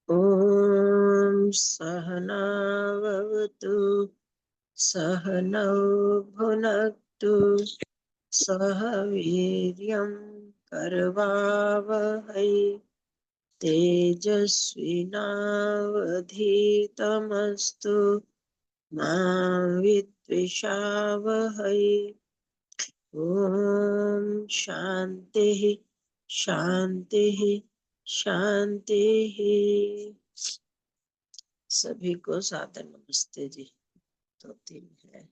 ॐ सहनावतु सहनौ भुनक्तु सह वीर्यं करवावहै तेजस्विनावधीतमस्तु मा विद्विषावहै। ॐ शान्तिः शान्तिः शान्तिः। सभी को सादर नमस्ते जी। तो 3 है।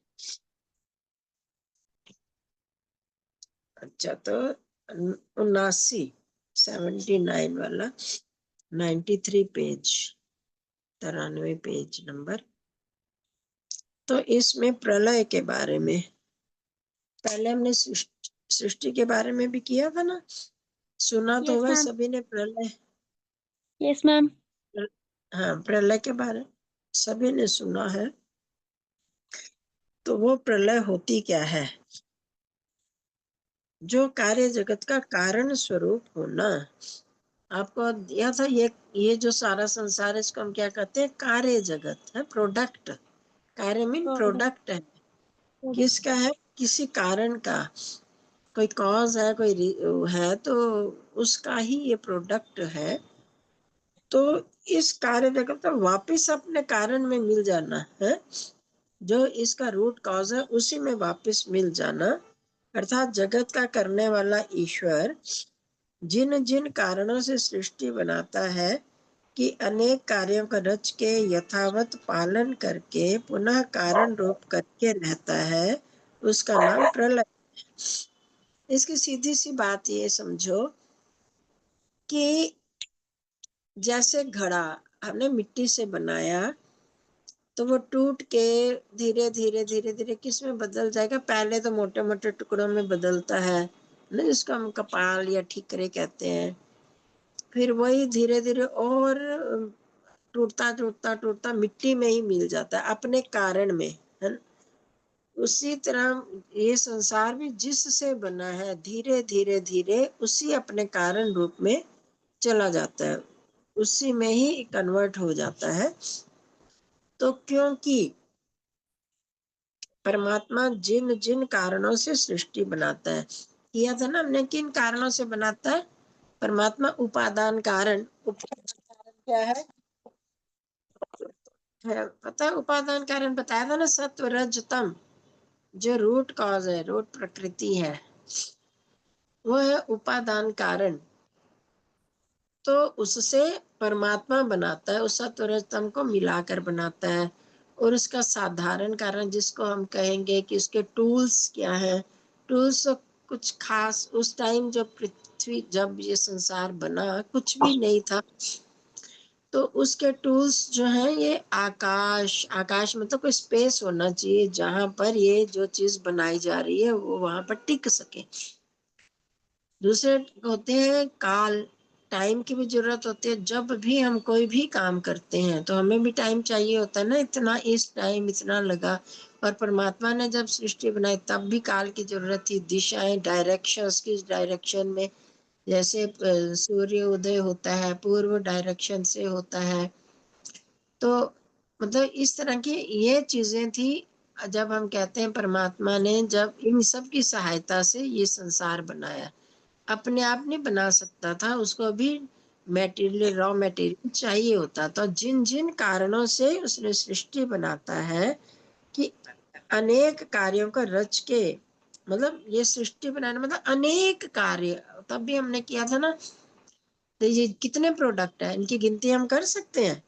अच्छा, तो 79 वाला 93 पेज, 93 पेज नंबर। तो इसमें प्रलय के बारे में, पहले हमने सृष्टि के बारे में भी किया था ना, सुना तो Yes, वह ma'am. सभी ने प्रलय। Yes, ma'am. हाँ, प्रलय के बारे सभी ने सुना है। तो वो प्रलय होती क्या है? जो कार्य जगत का कारण स्वरूप होना। आपको दिया था ये जो सारा संसार है, इसको हम क्या कहते हैं? कार्य जगत है, प्रोडक्ट। कार्य मीन प्रोडक्ट है। किसका है? किसी कारण का। कोई कॉज है, कोई है, तो उसका ही ये प्रोडक्ट है। तो इस कार्य जगत का वापिस अपने कारण में मिल जाना है, जो इसका रूट कॉज है उसी में वापिस मिल जाना। अर्थात जगत का करने वाला ईश्वर जिन जिन कारणों से सृष्टि बनाता है कि अनेक कार्यों का रच के यथावत पालन करके पुनः कारण रूप करके रहता है, उसका नाम प्रलय। इसकी सीधी सी बात ये समझो कि जैसे घड़ा हमने मिट्टी से बनाया, तो वो टूट के धीरे धीरे धीरे धीरे किस में बदल जाएगा? पहले तो मोटे मोटे टुकड़ों में बदलता है ना, जिसको हम कपाल या ठीकरे कहते हैं। फिर वही धीरे धीरे और टूटता टूटता टूटता मिट्टी में ही मिल जाता है, अपने कारण में, है ना? उसी तरह ये संसार भी जिससे बना है, धीरे धीरे धीरे उसी अपने कारण रूप में चला जाता है, उसी में ही कन्वर्ट हो जाता है। तो क्योंकि परमात्मा जिन जिन कारणों से सृष्टि बनाता है, किया था ना हमने, किन कारणों से बनाता है? परमात्मा उपादान कारण। उपादान कारण क्या है? पता है उपादान कारण? बताया था ना, सत्व रज तम। जो रूट कॉज है, रूट प्रकृति है, वो है उपादान कारण। तो उससे परमात्मा बनाता है, उस सत्व रज तम को मिलाकर बनाता है। और उसका साधारण कारण जिसको हम कहेंगे कि उसके टूल्स क्या है? टूल्स तो कुछ खास, उस टाइम जब पृथ्वी, जब ये संसार बना, कुछ भी नहीं था। तो उसके टूल्स जो हैं, ये आकाश। आकाश मतलब कोई स्पेस होना चाहिए जहां पर ये जो चीज बनाई जा रही है वो वहां पर टिक सके। दूसरे होते हैं काल। टाइम की भी जरूरत होती है। जब भी हम कोई भी काम करते हैं तो हमें भी टाइम चाहिए होता है ना, इतना इस टाइम इतना लगा। और परमात्मा ने जब सृष्टि बनाई तब भी काल की जरूरत थी। दिशाएं, डायरेक्शंस, किस डायरेक्शन में, जैसे सूर्य उदय होता है पूर्व डायरेक्शन से होता है। तो मतलब इस तरह की ये चीजें थी। जब हम कहते हैं परमात्मा ने जब इन सब की सहायता से ये संसार बनाया, अपने आप नहीं बना सकता था, उसको भी मटेरियल, रॉ मटेरियल चाहिए होता। तो जिन जिन कारणों से उसने सृष्टि बनाता है कि अनेक कार्यों का रच के, मतलब ये सृष्टि बनाना मतलब अनेक कार्य। तब भी हमने किया था ना। तो ये कितने प्रोडक्ट है, इनकी गिनती हम कर सकते हैं?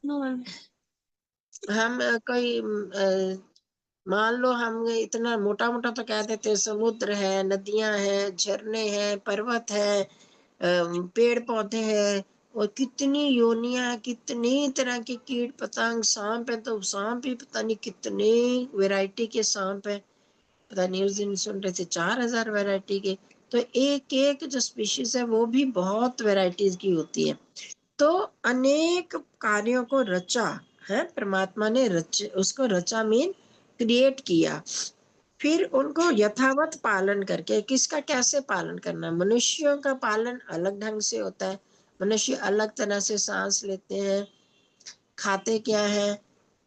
No, ma'am. हम कोई मान लो हम इतना मोटा मोटा तो कह देते हैं, समुद्र है, नदियां हैं, झरने हैं, पर्वत है, पेड़ पौधे हैं, और कितनी योनियां, कितनी तरह के कीट पतंग, सांप है तो सांप भी पता नहीं कितने वैरायटी के सांप है। पता नहीं, उस दिन सुन रहे थे 4000 वैरायटी के। तो एक एक जो स्पीशीज है वो भी बहुत वैरायटीज की होती है। तो अनेक कार्यों को रचा है परमात्मा ने, उसको रचा मीन क्रिएट किया। फिर उनको यथावत पालन करके, किसका कैसे पालन करना? मनुष्यों का पालन अलग ढंग से होता है, मनुष्य अलग तरह से सांस लेते हैं, खाते क्या है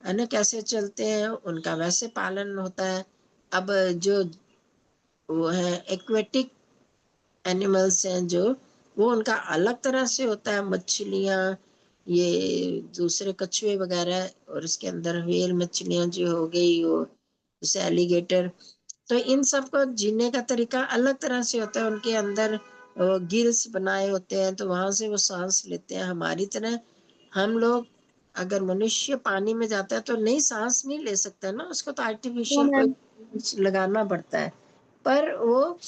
ना, कैसे चलते हैं, उनका वैसे पालन होता है। अब जो वो है एक्वेटिक एनिमल्स हैं जो, वो उनका अलग तरह से होता है। मछलियाँ, ये दूसरे कछुए वगैरह, और इसके अंदर व्हेल मछलियाँ जो हो गई, वो जैसे एलिगेटर, तो इन सब को जीने का तरीका अलग तरह से होता है। उनके अंदर गिल्स बनाए होते हैं, तो वहां से वो सांस लेते हैं। हमारी तरह हम लोग, अगर मनुष्य पानी में जाता है तो नहीं, सांस नहीं ले सकता ना, उसको तो No, आर्टिफिशियल कोई ma'am. कुछ लगाना पड़ता है। पर वो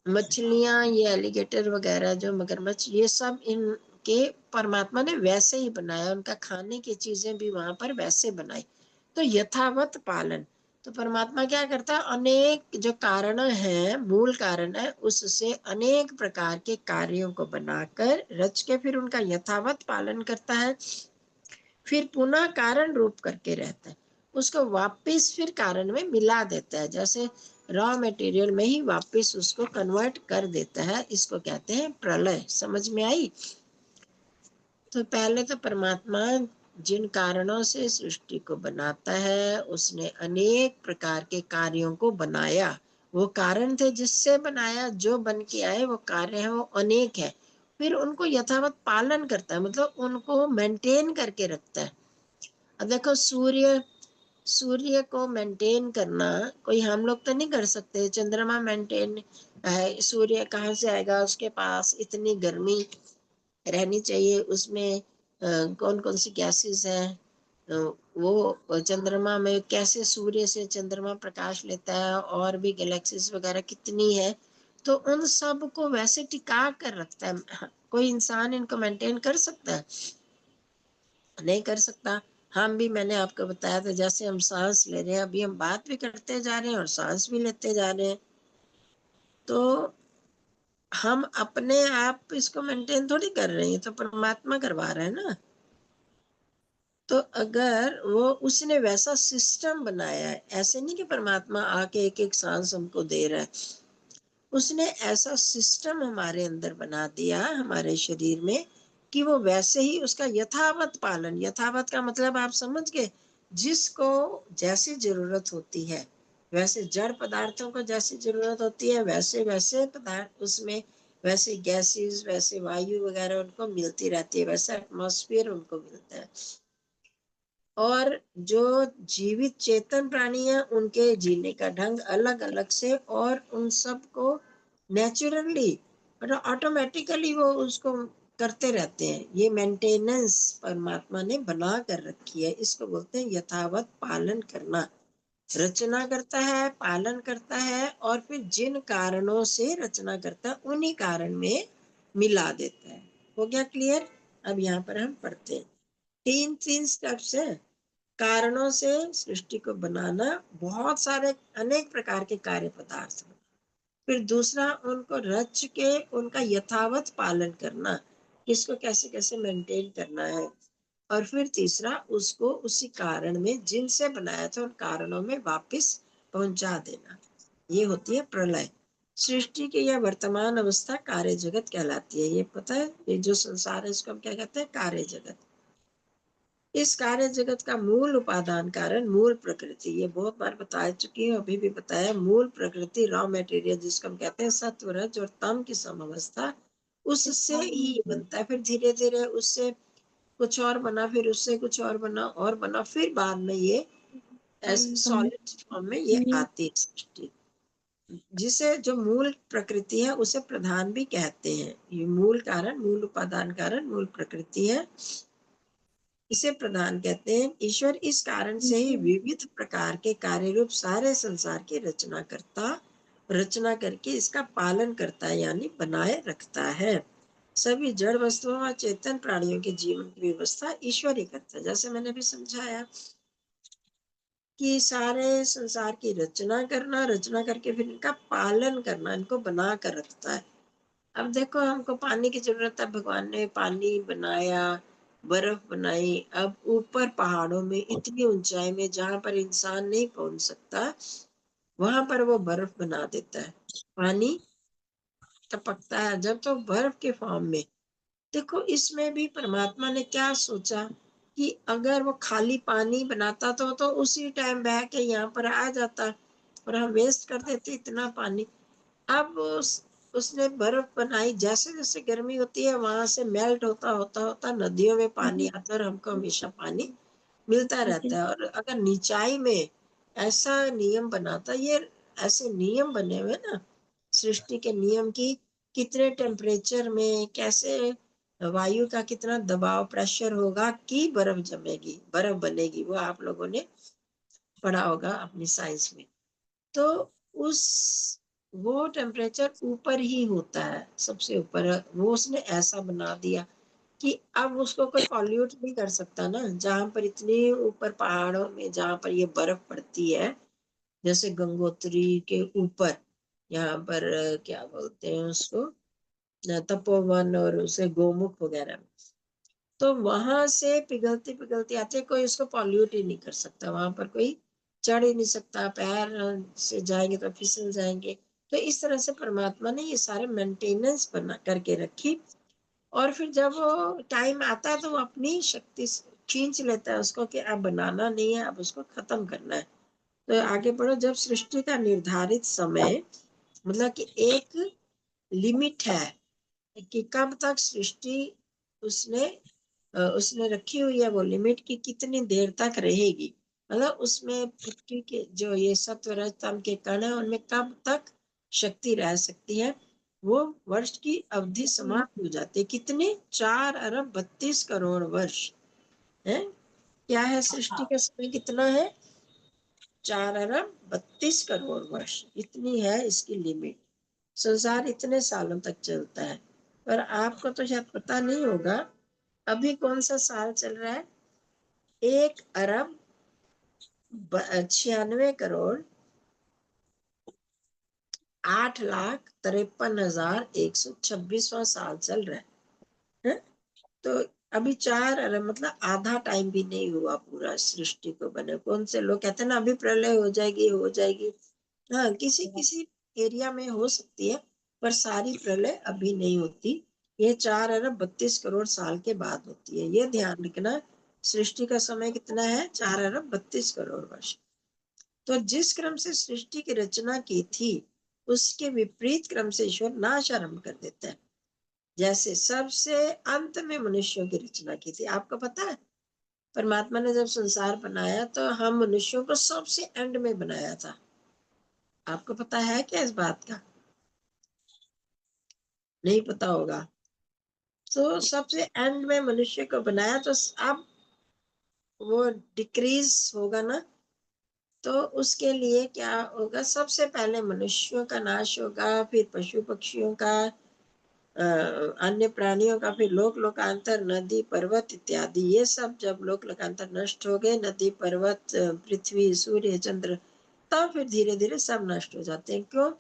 मछलियां, ये एलिगेटर वगैरह, जो मगरमच्छ, ये सब इनके परमात्मा ने वैसे ही बनाया, उनका खाने की चीजें भी वहां पर वैसे बनाई। तो यथावत पालन, तो परमात्मा क्या करता है, अनेक जो कारण है, मूल कारण है, उससे अनेक प्रकार के कार्यों को बनाकर रच के फिर उनका यथावत पालन करता है, फिर पुनः कारण रूप करके रहता है, उसको वापस फिर कारण में मिला देता है, जैसे रॉ मटेरियल में ही वापस उसको कन्वर्ट कर देता है। इसको कहते हैं प्रलय। समझ में आई? तो पहले तो परमात्मा जिन कारणों से सृष्टि को बनाता है, उसने अनेक प्रकार के कार्यों को बनाया। वो कारण थे जिससे बनाया, जो बन के आए वो कार्य है, वो अनेक है। फिर उनको यथावत पालन करता है, मतलब उनको मेंटेन करके रखता है। अब देखो, सूर्य सूर्य को मेंटेन करना कोई हम लोग तो नहीं कर सकते। चंद्रमा मेंटेन है, सूर्य कहाँ से आएगा? उसके पास इतनी गर्मी रहनी चाहिए, उसमें कौन कौन सी गैसेस हैं, वो चंद्रमा में कैसे सूर्य से चंद्रमा प्रकाश लेता है, और भी गैलेक्सीज वगैरह कितनी है, तो उन सब को वैसे टिका कर रखता है। हाँ, कोई इंसान इनको मेंटेन कर सकता है? नहीं कर सकता। हम भी, मैंने आपको बताया था, जैसे हम सांस ले रहे हैं, अभी हम बात भी करते जा रहे हैं और सांस भी लेते जा रहे हैं, तो हम अपने आप इसको मेंटेन थोड़ी कर रहे हैं, तो परमात्मा करवा रहा है ना। तो अगर वो, उसने वैसा सिस्टम बनाया है, ऐसे नहीं कि परमात्मा आके एक एक सांस हमको दे रहा है, उसने ऐसा सिस्टम हमारे अंदर बना दिया, हमारे शरीर में, कि वो वैसे ही उसका यथावत पालन, यथावत का मतलब आप समझ गए, जिसको जैसी जरूरत होती है, वैसे जड़ पदार्थों को जैसी जरूरत होती है, वैसे वैसे पदार्थ उसमें, वैसे गैसेस, वैसे वायु वगैरह उनको मिलती रहती है, वैसा एटमॉस्फेयर उनको मिलता है। और जो जीवित चेतन प्राणी है, उनके जीने का ढंग अलग अलग से, और उन सब को नेचुरली, मतलब ऑटोमेटिकली वो उसको करते रहते हैं। ये मेंटेनेंस परमात्मा ने बना कर रखी है, इसको बोलते हैं यथावत पालन करना। रचना करता है, पालन करता है, और फिर जिन कारणों से रचना करता है, उन्हीं कारण में मिला देता है। हो गया क्लियर? अब यहाँ पर हम पढ़ते हैं। तीन तीन स्टेप्स है। कारणों से सृष्टि को बनाना, बहुत सारे अनेक प्रकार के कार्य पदार्थ। फिर दूसरा, उनको रच के उनका यथावत पालन करना, किसको कैसे कैसे मेंटेन करना है। और फिर तीसरा, उसको उसी कारण में जिनसे बनाया था, उन कारणों में वापस पहुंचा देना। ये होती है प्रलय। सृष्टि की यह वर्तमान अवस्था कार्य जगत कहलाती है। ये पता है, ये जो संसार है, इसको हम क्या कहते हैं? कार्य जगत। इस कार्य जगत का मूल उपादान कारण मूल प्रकृति, ये बहुत बार बता चुकी हूँ, अभी भी बताया। मूल प्रकृति, रॉ मटेरियल, जिसको हम कहते हैं सत्व, रज और तम की समवस्था, उससे ही बनता है। फिर धीरे धीरे उससे कुछ और बना, फिर उससे कुछ और बना, और बना, फिर बाद में ये ऐसे सॉलिड फॉर्म में ये आती है सृष्टि। जिसे, जो मूल प्रकृति है, उसे प्रधान भी कहते हैं। ये मूल कारण, मूल उपादान कारण मूल प्रकृति है, इसे प्रधान कहते हैं। ईश्वर इस कारण से ही विविध प्रकार के कार्य रूप सारे संसार की रचना करके इसका पालन करता है, यानी बनाए रखता है। सभी जड़ वस्तुओं और चेतन प्राणियों के जीवन की व्यवस्था ईश्वर ही करता है। जैसे मैंने भी समझाया कि सारे संसार की रचना करना, रचना करके फिर इनका पालन करना, इनको बना कर रखता है। अब देखो, हमको पानी की जरूरत है, भगवान ने पानी बनाया, बर्फ बनाई। अब ऊपर पहाड़ों में, इतनी ऊंचाई में, जहां पर इंसान नहीं पहुंच सकता, वहां पर वो बर्फ बना देता है। पानी टपकता है जब, तो बर्फ के फॉर्म में। देखो इसमें भी परमात्मा ने क्या सोचा कि अगर वो खाली पानी बनाता तो उसी टाइम बह के यहाँ पर आ जाता, और हम वेस्ट कर देते इतना पानी। अब उसने बर्फ बनाई, जैसे जैसे गर्मी होती है वहां से मेल्ट होता होता होता नदियों में पानी आता, और हमको हमेशा पानी मिलता रहता है। और अगर निचाई में ऐसा नियम बनाता, ये ऐसे नियम बने हुए ना सृष्टि के नियम की, कितने टेम्परेचर में कैसे वायु का कितना दबाव प्रेशर होगा कि बर्फ जमेगी, बर्फ बनेगी, वो आप लोगों ने पढ़ा होगा अपनी साइंस में। तो उस वो टेम्परेचर ऊपर ही होता है, सबसे ऊपर वो उसने ऐसा बना दिया कि अब उसको कोई पॉल्यूट नहीं कर सकता ना। जहां पर इतनी ऊपर पहाड़ों में जहां पर ये बर्फ पड़ती है, जैसे गंगोत्री के ऊपर, यहाँ पर क्या बोलते हैं उसको, तपोवन और उसे गोमुख वगैरह, तो वहां से पिघलती पिघलती आती है, कोई उसको पॉल्यूट ही नहीं कर सकता। वहां पर कोई चढ़ ही नहीं सकता, पैर से जाएंगे तो फिसल जाएंगे। तो इस तरह से परमात्मा ने ये सारे मेंटेनेंस बना करके रखी, और फिर जब वो टाइम आता है तो वो अपनी शक्ति से खींच लेता है उसको कि अब बनाना नहीं है, अब उसको खत्म करना है। तो आगे बढ़ो। जब सृष्टि का निर्धारित समय, मतलब कि एक लिमिट है कि कब तक सृष्टि उसने उसने रखी हुई है, वो लिमिट की कितनी देर तक रहेगी, मतलब उसमें पृथ्वी के जो ये सत्व रज तम के कण है उनमें कब तक शक्ति रह सकती है। वो वर्ष की अवधि समाप्त हो जाती है। कितने? 4 अरब 32 करोड़ वर्ष है। क्या है सृष्टि का समय कितना है? 4 अरब 32 करोड़ वर्ष, इतनी है इसकी लिमिट। संसार इतने सालों तक चलता है। पर आपको तो शायद पता नहीं होगा, अभी कौन सा साल चल रहा है? 1 अरब 96 करोड़ 8 लाख 53,126वां साल चल रहा है? तो अभी 4 अरब मतलब आधा टाइम भी नहीं हुआ पूरा सृष्टि को बने। कौन से लोग कहते हैं ना अभी प्रलय हो जाएगी हो जाएगी। हाँ, किसी किसी एरिया में हो सकती है, पर सारी प्रलय अभी नहीं होती। ये 4 अरब 32 करोड़ साल के बाद होती है, ये ध्यान रखना। सृष्टि का समय कितना है? 4 अरब 32 करोड़ वर्ष। तो जिस क्रम से सृष्टि की रचना की थी, उसके विपरीत क्रम से ईश्वर नाश आरंभ कर देता है। जैसे सबसे अंत में मनुष्यों की रचना की थी, आपको पता है परमात्मा ने जब संसार बनाया तो हम मनुष्यों को सबसे एंड में बनाया था। आपको पता है क्या इस बात का? नहीं पता होगा। तो सबसे एंड में मनुष्य को बनाया, तो अब वो डिक्रीज होगा ना, तो उसके लिए क्या होगा? सबसे पहले मनुष्यों का नाश होगा, फिर पशु पक्षियों का, अन्य प्राणियों का, फिर लोक लोकांतर, नदी पर्वत इत्यादि। ये सब जब लोक लोकांतर नष्ट हो गए, नदी पर्वत पृथ्वी सूर्य चंद्र, तब फिर धीरे धीरे सब नष्ट हो जाते हैं। क्यों?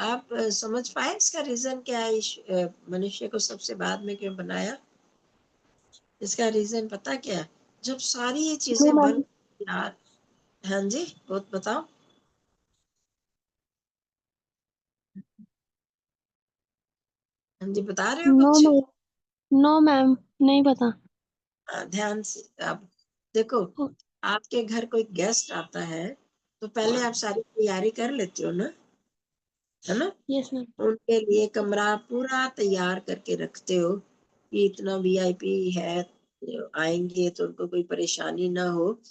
आप समझ पाए इसका रीजन क्या है? मनुष्य को सबसे बाद में क्यों बनाया? इसका रीजन पता क्या है? जब सारी ये No, चीजें बन ma'am. यार, हाँ जी बहुत बताओ। हाँ जी, बता रहे हो No, कुछ? ma'am. No, ma'am. नहीं पता। ध्यान से आप देखो। आपके घर कोई गेस्ट आता है तो पहले आप सारी तैयारी कर लेते हो ना, है ना? Yes, ma'am. उनके लिए कमरा पूरा तैयार करके रखते हो कि इतना वीआईपी है, आएंगे तो उनको कोई परेशानी ना हो।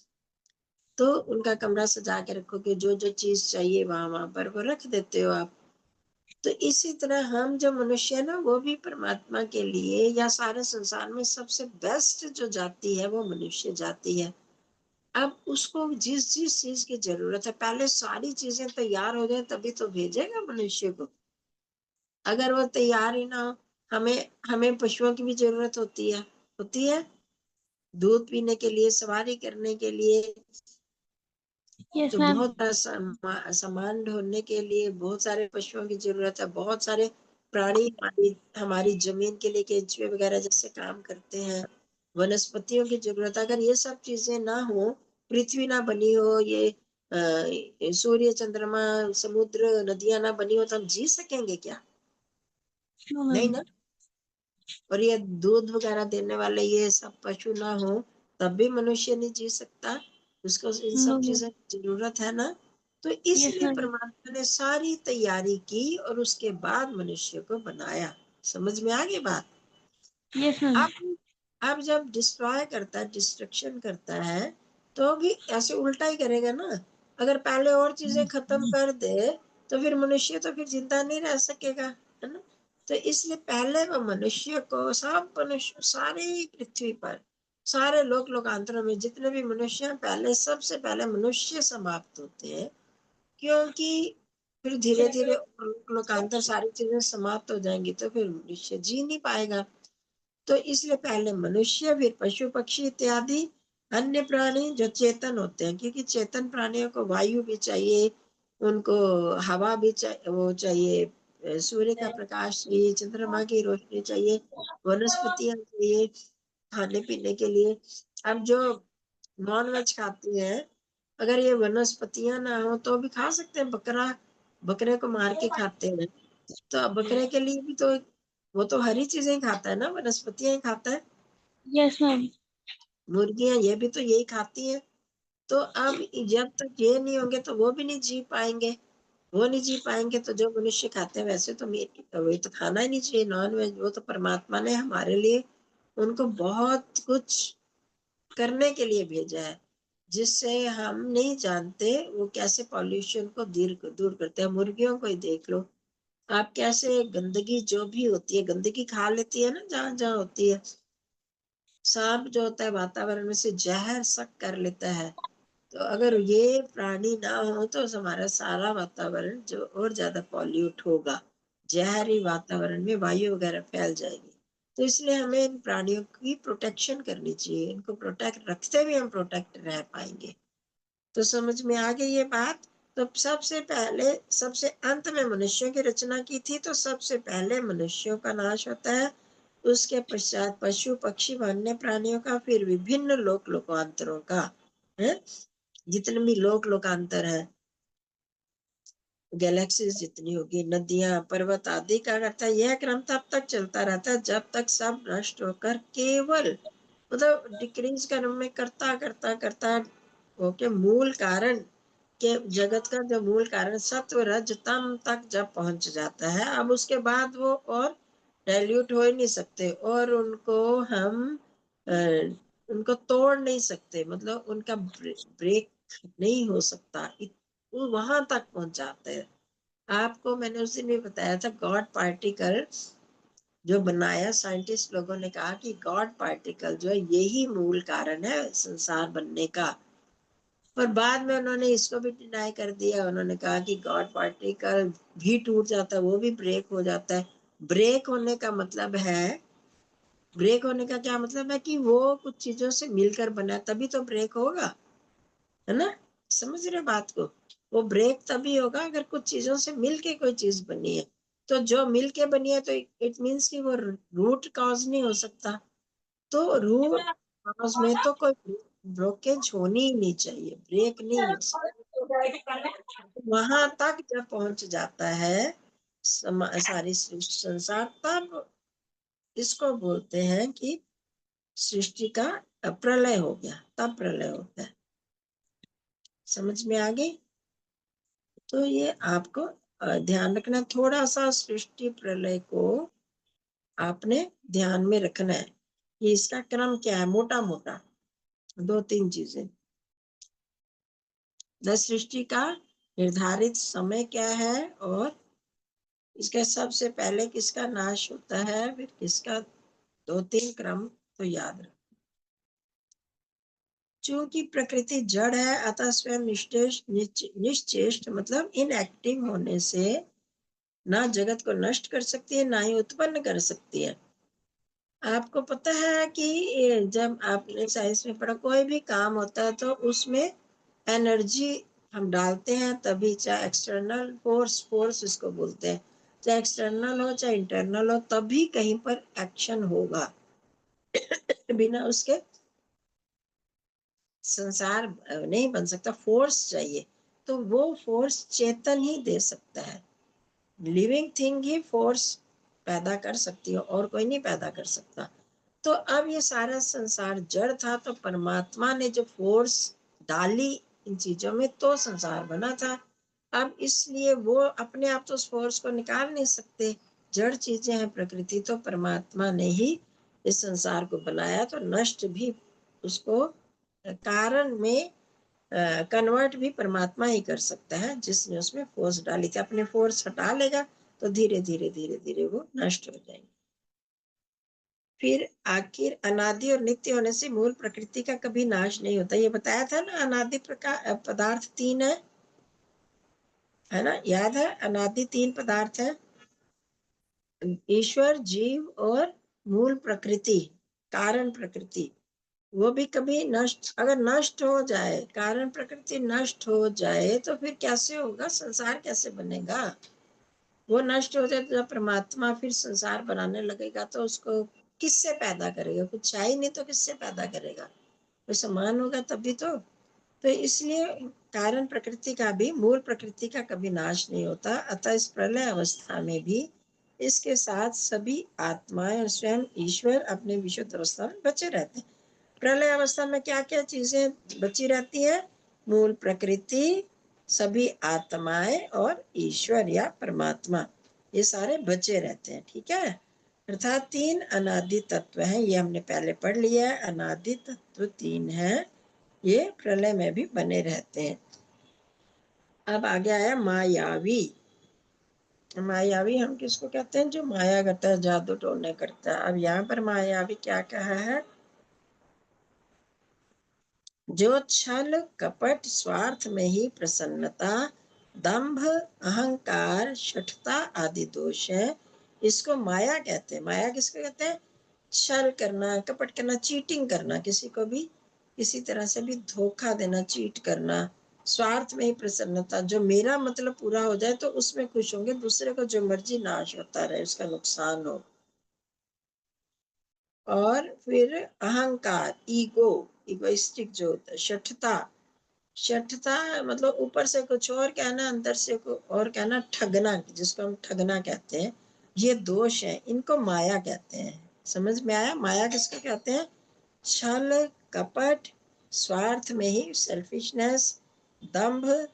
तो उनका कमरा सजा के रखोगे, जो जो चीज चाहिए वहां वहां पर वो रख देते हो आप। तो इसी तरह हम जो मनुष्य है ना, वो भी परमात्मा के लिए या सारे संसार में सबसे बेस्ट जो जाति है वो मनुष्य जाति है। अब उसको जिस जिस चीज की जरूरत है, पहले सारी चीजें तैयार हो जाए तभी तो भेजेगा मनुष्य को। अगर वो तैयार ही ना हो, हमें हमें पशुओं की भी जरूरत होती है दूध पीने के लिए, सवारी करने के लिए, Yes, तो ma'am. बहुत सारा सामान ढोने के लिए बहुत सारे पशुओं की जरूरत है। बहुत सारे प्राणी हमारी हमारी जमीन के लिए केंचुए वगैरह जैसे काम करते हैं। वनस्पतियों की जरूरत, अगर ये सब चीजें ना हो, पृथ्वी ना बनी हो, ये सूर्य चंद्रमा समुद्र नदियां ना बनी हो, तो हम जी सकेंगे क्या? No, नहीं ma'am. ना। और ये दूध वगैरह देने वाले ये सब पशु ना हो तब भी मनुष्य नहीं जी सकता, उसको इन सब नो। चीजों की जरूरत है ना। तो यस इसलिए मैम। परमात्मा ने सारी तैयारी की और उसके बाद मनुष्य को बनाया। समझ में आ गई बात। Yes ma'am. अब जब डिस्ट्रॉय करता है, डिस्ट्रक्शन करता है, तो भी ऐसे उल्टा ही करेगा ना। अगर पहले और चीजें खत्म कर दे तो फिर मनुष्य तो फिर जिंदा नहीं रह सकेगा, है ना। तो इसलिए पहले वो मनुष्य को, सब मनुष्य सारी पृथ्वी पर सारे लोक लोकांतरों में जितने भी मनुष्य हैं, पहले सबसे पहले मनुष्य समाप्त होते हैं। क्योंकि फिर धीरे धीरे लोकांतर सारी चीजें समाप्त हो जाएंगी तो फिर मनुष्य जी नहीं पाएगा। तो इसलिए पहले मनुष्य, फिर पशु पक्षी इत्यादि अन्य प्राणी जो चेतन होते हैं, क्योंकि चेतन प्राणियों को वायु भी चाहिए, उनको हवा भी चाहिए, वो चाहिए सूर्य का प्रकाश चाहिए, चंद्रमा की रोशनी चाहिए, वनस्पतियां चाहिए खाने पीने के लिए। अब जो नॉन वेज खाती हैं, अगर ये वनस्पतियां ना हो तो भी खा सकते हैं। बकरा, बकरे को मार के खाते हैं, तो अब बकरे के लिए भी तो वो तो हरी चीजें ही खाता है ना, वनस्पतियां ही खाता है। Yes ma'am. मुर्गियां ये भी तो यही खाती है। तो अब जब तक ये नहीं होंगे तो वो भी नहीं जी पाएंगे। वो नहीं जी पाएंगे तो जो मनुष्य खाते हैं वैसे तो मीट वही तो खाना ही नहीं चाहिए, नॉन वेज। वो तो परमात्मा ने हमारे लिए उनको बहुत कुछ करने के लिए भेजा है, जिससे हम नहीं जानते वो कैसे पॉल्यूशन को दूर दूर करते हैं। मुर्गियों को ही देख लो आप, कैसे गंदगी जो भी होती है गंदगी खा लेती है ना, जहाँ जहाँ होती है। सांप जो होता है वातावरण में से जहर सक कर लेता है। तो अगर ये प्राणी ना हो तो हमारा सारा वातावरण जो और ज्यादा पॉल्यूट होगा, जहरी वातावरण में वायु वगैरह फैल जाएगी। तो इसलिए हमें इन प्राणियों की प्रोटेक्शन करनी चाहिए, इनको प्रोटेक्ट रखते हुए हम प्रोटेक्ट रह पाएंगे। तो समझ में आ गई ये बात। तो सबसे पहले, सबसे अंत में मनुष्यों की रचना की थी, तो सबसे पहले मनुष्यों का नाश होता है, उसके पश्चात पशु पक्षी वन्य प्राणियों का, फिर विभिन्न लोक लोकांतरों का, है जितने भी लोक लोकांतर है, गैलेक्सीज जितनी होगी, नदियां पर्वत आदि का करता है। यह क्रम तब तक चलता रहता है जब तक सब नष्ट होकर केवल, मतलब डिक्रीज क्रम में करता करता करता ओके, मूल कारण के जगत का जो मूल कारण सत्व रज तम तक जब पहुंच जाता है, अब उसके बाद वो और डाइल्यूट हो ही नहीं सकते, और उनको हम अ, उनको तोड़ नहीं सकते, मतलब उनका ब्रेक नहीं हो सकता। वो वहां तक पहुंच जाते हैं। आपको मैंने उस दिन भी बताया था, गॉड पार्टिकल जो बनाया, साइंटिस्ट लोगों ने कहा कि गॉड पार्टिकल जो है यही मूल कारण है संसार बनने का। पर बाद में उन्होंने इसको भी डिनाई कर दिया। उन्होंने कहा कि गॉड पार्टिकल भी टूट जाता है, वो भी ब्रेक हो जाता है। ब्रेक होने का मतलब है, ब्रेक होने का क्या मतलब है कि वो कुछ चीजों से मिलकर बना है, तभी तो ब्रेक होगा, है ना। समझ रहे बात को। वो ब्रेक तभी होगा अगर कुछ चीजों से मिलके कोई चीज बनी है। तो जो मिलके बनी है तो इट मीन्स कि वो रूट कॉज नहीं हो सकता। तो रूट कॉज में तो कोई ब्रोकेज होनी ही नहीं चाहिए, ब्रेक नहीं हो सकता। वहां तक जब पहुंच जाता है सारी संसार, तब इसको बोलते हैं कि सृष्टि का प्रलय हो गया, तब प्रलय होता है। समझ में आ गई। तो ये आपको ध्यान रखना, थोड़ा सा सृष्टि प्रलय को आपने ध्यान में रखना है। ये इसका क्रम क्या है, मोटा मोटा दो तीन चीजें। द सृष्टि का निर्धारित समय क्या है, और इसका सबसे पहले किसका नाश होता है, फिर किसका, दो तीन क्रम तो याद रखो। चूंकि प्रकृति जड़ है, अतः स्वयं निश्चेष्ट मतलब इनएक्टिव होने से ना जगत को नष्ट कर सकती है, ना ही उत्पन्न कर सकती है। आपको पता है कि जब आपने साइंस में पढ़ा, कोई भी काम होता है तो उसमें एनर्जी हम डालते हैं, तभी, चाहे एक्सटर्नल फोर्स, फोर्स इसको बोलते हैं, चाहे एक्सटर्नल हो चाहे इंटरनल हो, तभी कहीं पर एक्शन होगा। बिना उसके संसार नहीं बन सकता, फोर्स चाहिए। तो वो फोर्स चेतन ही दे सकता है, लिविंग थिंग ही फोर्स पैदा कर सकती हो, और कोई नहीं पैदा कर सकता। तो अब ये सारा संसार जड़ था, तो परमात्मा ने जो फोर्स डाली इन चीजों में तो संसार बना था। अब इसलिए वो अपने आप तो उस फोर्स को निकाल नहीं सकते, जड़ चीजें हैं प्रकृति, तो परमात्मा ने ही इस संसार को बनाया, तो नष्ट भी उसको कारण में कन्वर्ट भी परमात्मा ही कर सकता है, जिसने उसमें फोर्स डाली थी। अपने फोर्स हटा लेगा तो धीरे धीरे धीरे धीरे वो नष्ट हो जाएंगे। फिर आखिर अनादि और नित्य होने से मूल प्रकृति का कभी नाश नहीं होता, ये बताया था ना। अनादि प्रकार पदार्थ तीन है ना, याद है? अनादि तीन पदार्थ है, ईश्वर, जीव और मूल प्रकृति, कारण प्रकृति। वो भी कभी नष्ट, अगर नष्ट हो जाए, कारण प्रकृति नष्ट हो जाए तो फिर कैसे होगा, संसार कैसे बनेगा? वो नष्ट हो जाए तो जब परमात्मा फिर संसार बनाने लगेगा तो उसको किससे पैदा करेगा? कुछ है ही नहीं तो किससे पैदा करेगा? कोई समान होगा तभी तो इसलिए कारण प्रकृति का भी, मूल प्रकृति का कभी नाश नहीं होता। अतः इस प्रलय अवस्था में भी इसके साथ सभी आत्माएं और स्वयं ईश्वर अपने विशुद्ध अवस्था में बचे रहते हैं। प्रलय अवस्था में क्या क्या चीजें बची रहती है? मूल प्रकृति, सभी आत्माएं और ईश्वर या परमात्मा, ये सारे बचे रहते हैं। ठीक है, अर्थात तीन अनादि तत्व हैं, ये हमने पहले पढ़ लिया है। अनादि तत्व तीन हैं, ये प्रलय में भी बने रहते हैं। अब आगे आया मायावी। मायावी हम किसको कहते हैं? जो माया करता है, जादू टोने करता है। अब यहाँ पर मायावी क्या कहा है? जो छल कपट स्वार्थ में ही प्रसन्नता, दंभ, अहंकार, शठता आदि दोष है, इसको माया कहते हैं। माया किसको कहते हैं? छल करना, कपट करना, चीटिंग करना, किसी को भी किसी तरह से भी धोखा देना, चीट करना। स्वार्थ में ही प्रसन्नता, जो मेरा मतलब पूरा हो जाए तो उसमें खुश होंगे, दूसरे को जो मर्जी नाश होता रहे, उसका नुकसान हो। और फिर अहंकार, ईगो, इगोइस्टिक जो होता है। शठता, शठता मतलब ऊपर से कुछ और कहना, अंदर से कुछ और कहना, ठगना, जिसको हम ठगना कहते हैं। ये दोष है, इनको माया कहते हैं। समझ में आया? माया किसको कहते हैं? छल कपट, स्वार्थ में ही, सेल्फिशनेस, दंभ,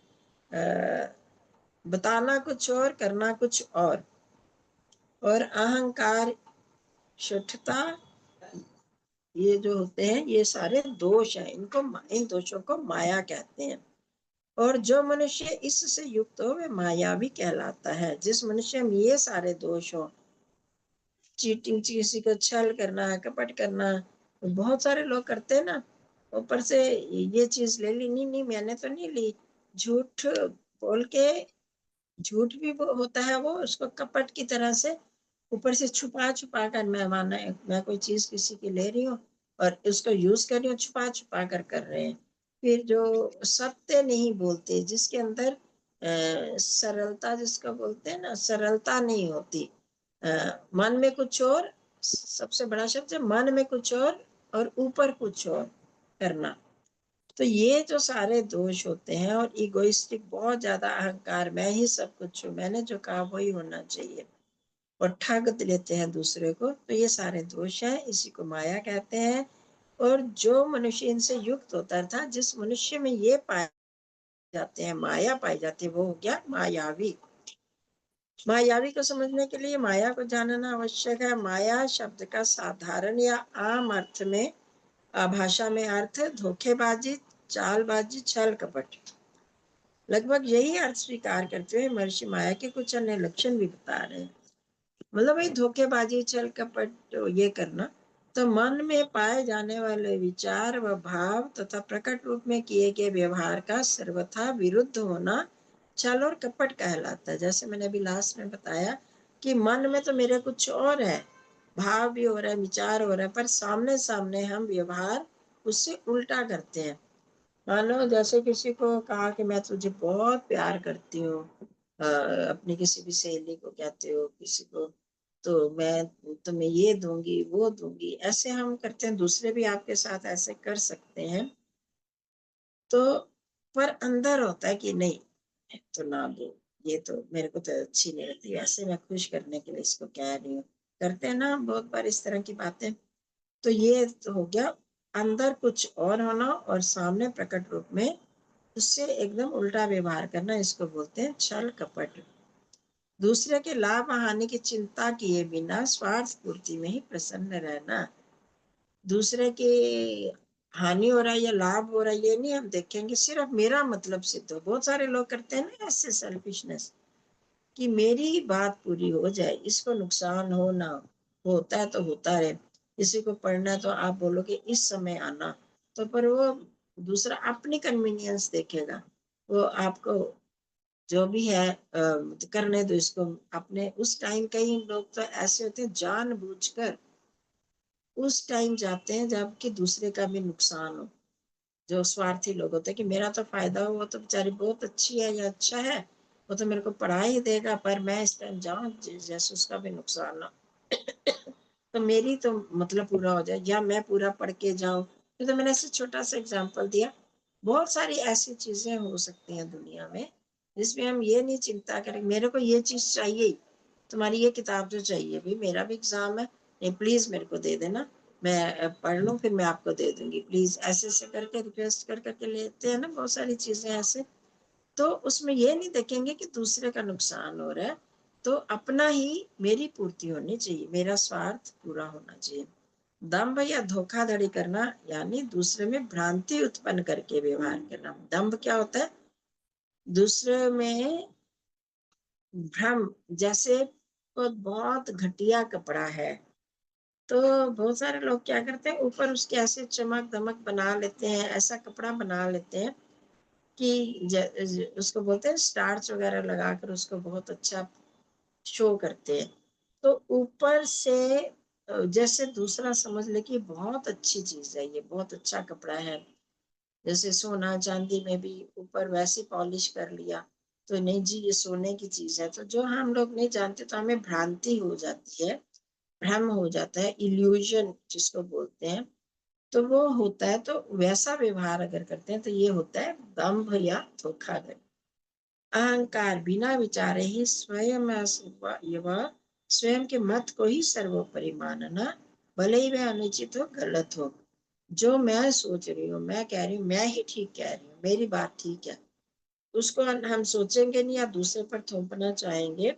बताना कुछ और करना कुछ और अहंकार, शठता, ये जो होते हैं ये सारे दोष हैं। इन दोषों को माया कहते हैं। और जो मनुष्य इससे युक्त हो वह मायावी कहलाता है। जिस मनुष्य में ये सारे दोष हो, चीटिंग, किसी को छल करना, कपट करना, बहुत सारे लोग करते हैं ना, ऊपर से ये चीज ले ली, नहीं नहीं मैंने तो नहीं ली, झूठ बोल के, झूठ भी वो होता है, वो उसको कपट की तरह से ऊपर से छुपा छुपा कर, मैं कोई चीज किसी की ले रही हूँ और उसको यूज कर रही हूँ, छुपा छुपा कर रहे हैं। फिर जो सत्य नहीं बोलते, जिसके अंदर सरलता, जिसको बोलते हैं ना, सरलता नहीं होती, मन में कुछ और, सबसे बड़ा शब्द है मन में कुछ और ऊपर कुछ और करना। तो ये जो सारे दोष होते हैं, और इगोइस्टिक, बहुत ज्यादा अहंकार, मैं ही सब कुछ हूँ, मैंने जो कहा वही होना चाहिए, और ठग लेते हैं दूसरे को, तो ये सारे दोष हैं, इसी को माया कहते हैं। और जो मनुष्य इनसे युक्त होता था, जिस मनुष्य में ये पाए जाते हैं, माया पाई जाती है, वो हो गया मायावी। मायावी को समझने के लिए माया को जानना आवश्यक है। माया शब्द का साधारण या आम अर्थ में, भाषा में अर्थ धोखेबाजी, चालबाजी, छल कपट, लगभग यही अर्थ स्वीकार करते हुए महर्षि माया के कुछ अन्य लक्षण भी बता रहे हैं। मतलब भाई धोखेबाजी, छल कपट, ये करना, तो मन में पाए जाने वाले विचार व भाव तथा प्रकट रूप में किए गए व्यवहार का सर्वथा विरुद्ध होना छल और कपट कहलाता है। जैसे मैंने अभी लास्ट में बताया कि मन में तो मेरे कुछ और है, भाव भी हो रहा है, विचार हो रहा है, पर सामने सामने हम व्यवहार उससे उल्टा करते हैं। मानो जैसे किसी को कहा कि मैं तुझे बहुत प्यार करती हूँ, अपनी किसी भी सहेली को कहते हो, किसी को, तो मैं तुम्हें ये दूंगी वो दूंगी, ऐसे हम करते हैं। दूसरे भी आपके साथ ऐसे कर सकते हैं। तो पर अंदर होता है कि नहीं, तो ना दो, ये तो मेरे को तो अच्छी नहीं लगती, ऐसे मैं खुश करने के लिए इसको कह रही हूँ। करते हैं ना बहुत बार इस तरह की बातें। तो ये तो हो गया अंदर कुछ और होना और सामने प्रकट रूप में उससे एकदम उल्टा व्यवहार करना, इसको बोलते हैं छल कपट। दूसरे के लाभ हानि की चिंता किए बिना स्वार्थ पूर्ति में ही प्रसन्न रहना। दूसरे की हानि हो रहा है या लाभ हो रहा है ये नहीं हम देखेंगे, सिर्फ मेरा मतलब सिद्ध हो। बहुत सारे लोग करते हैं ना ऐसे सेल्फिशनेस कि मेरी बात पूरी हो जाए, इसको नुकसान हो ना हो, होता है तो होता रहे। किसी को पढ़ना है तो आप बोलोगे इस समय आना, तो पर वो दूसरा अपनी कन्वीनियंस देखेगा, वो आपको जो भी है करने दो इसको अपने उस टाइम। कई लोग तो ऐसे होते हैं जानबूझकर उस टाइम जाते हैं जबकि दूसरे का भी नुकसान हो। जो स्वार्थी लोग होते हैं कि मेरा तो फायदा हो, वो तो बेचारी बहुत अच्छी है या अच्छा है, वो तो मेरे को पढ़ा ही देगा, पर मैं इस टाइम जाऊं जैसे उसका भी नुकसान ना तो मेरी तो मतलब पूरा हो जाए या मैं पूरा पढ़ के जाऊं। तो मैंने ऐसे छोटा सा एग्जांपल दिया। बहुत सारी ऐसी चीजें हो सकती हैं दुनिया में जिसमें हम ये नहीं चिंता करें मेरे को ये चीज चाहिए, तुम्हारी ये किताब जो चाहिए, भाई मेरा भी एग्जाम है, नहीं प्लीज मेरे को दे देना, मैं पढ़ लूँ फिर मैं आपको दे दूंगी प्लीज, ऐसे ऐसे करके रिक्वेस्ट कर करके लेते हैं ना बहुत सारी चीजें ऐसे। तो उसमें ये नहीं देखेंगे कि दूसरे का नुकसान हो रहा है, तो अपना ही मेरी पूर्ति होनी चाहिए, मेरा स्वार्थ पूरा होना चाहिए। दंभ या धोखाधड़ी करना यानी दूसरे में भ्रांति उत्पन्न करके व्यवहार करना। दंभ क्या होता है? दूसरे में भ्रम, जैसे कोई बहुत घटिया कपड़ा है तो बहुत सारे लोग क्या करते हैं ऊपर उसके ऐसे चमक दमक बना लेते हैं, ऐसा कपड़ा बना लेते हैं कि उसको बोलते हैं स्टार्च वगैरह लगाकर उसको बहुत अच्छा शो करते हैं। तो ऊपर से जैसे दूसरा समझ ले कि बहुत अच्छी चीज है, ये बहुत अच्छा कपड़ा है, जैसे सोना चांदी में भी ऊपर वैसे पॉलिश कर लिया तो नहीं जी ये सोने की चीज है। तो जो हम लोग नहीं जानते तो हमें भ्रांति हो जाती है, भ्रम हो जाता है, इल्यूजन जिसको बोलते हैं, तो वो होता है। तो वैसा व्यवहार अगर करते हैं तो ये होता है दंभ या धोखाधड़ी। अहंकार, बिना विचारे ही स्वयं वह स्वयं के मत को ही सर्वोपरि मानना, भले ही वह अनुचित हो गलत हो। जो मैं सोच रही हूँ, मैं कह रही हूँ, मैं ही ठीक कह रही हूँ, मेरी बात ठीक है, उसको हम सोचेंगे नहीं या दूसरे पर थोपना चाहेंगे